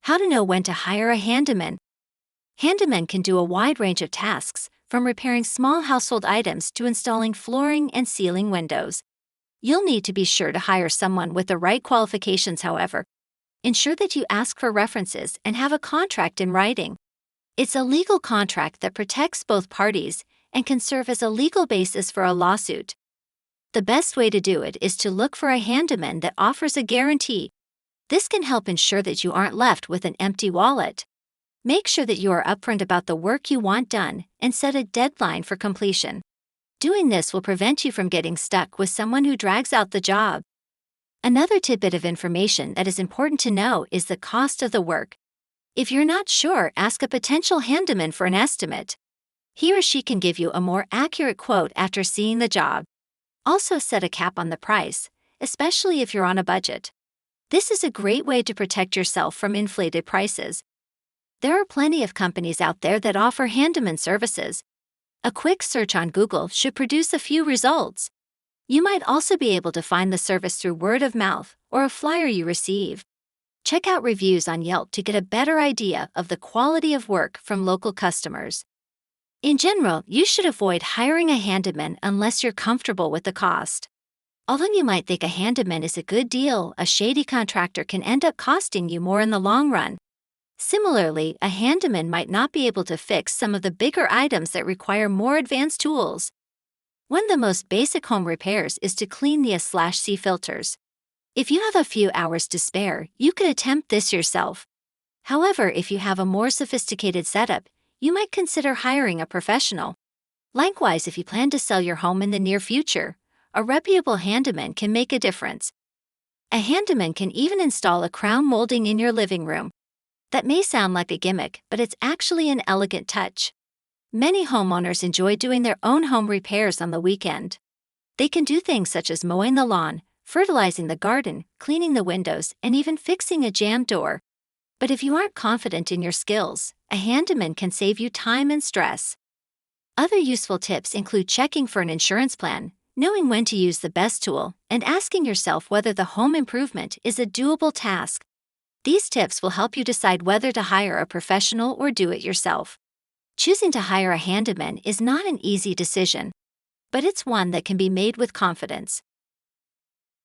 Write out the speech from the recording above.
How to know when to hire a handyman. Handymen can do a wide range of tasks, from repairing small household items to installing flooring and ceiling windows. You'll need to be sure to hire someone with the right qualifications, however. Ensure that you ask for references and have a contract in writing. It's a legal contract that protects both parties and can serve as a legal basis for a lawsuit. The best way to do it is to look for a handyman that offers a guarantee. This can help ensure that you aren't left with an empty wallet. Make sure that you are upfront about the work you want done and set a deadline for completion. Doing this will prevent you from getting stuck with someone who drags out the job. Another tidbit of information that is important to know is the cost of the work. If you're not sure, ask a potential handyman for an estimate. He or she can give you a more accurate quote after seeing the job. Also, set a cap on the price, especially if you're on a budget. This is a great way to protect yourself from inflated prices. There are plenty of companies out there that offer handyman services. A quick search on Google should produce a few results. You might also be able to find the service through word of mouth or a flyer you receive. Check out reviews on Yelp to get a better idea of the quality of work from local customers. In general, you should avoid hiring a handyman unless you're comfortable with the cost. Although you might think a handyman is a good deal, a shady contractor can end up costing you more in the long run. Similarly, a handyman might not be able to fix some of the bigger items that require more advanced tools. One of the most basic home repairs is to clean the A/C filters. If you have a few hours to spare, you could attempt this yourself. However, if you have a more sophisticated setup, you might consider hiring a professional. Likewise, if you plan to sell your home in the near future, a reputable handyman can make a difference. A handyman can even install a crown molding in your living room. That may sound like a gimmick, but it's actually an elegant touch. Many homeowners enjoy doing their own home repairs on the weekend. They can do things such as mowing the lawn, fertilizing the garden, cleaning the windows, and even fixing a jammed door. But if you aren't confident in your skills, a handyman can save you time and stress. Other useful tips include checking for an insurance plan, knowing when to use the best tool, and asking yourself whether the home improvement is a doable task. These tips will help you decide whether to hire a professional or do it yourself. Choosing to hire a handyman is not an easy decision, but it's one that can be made with confidence.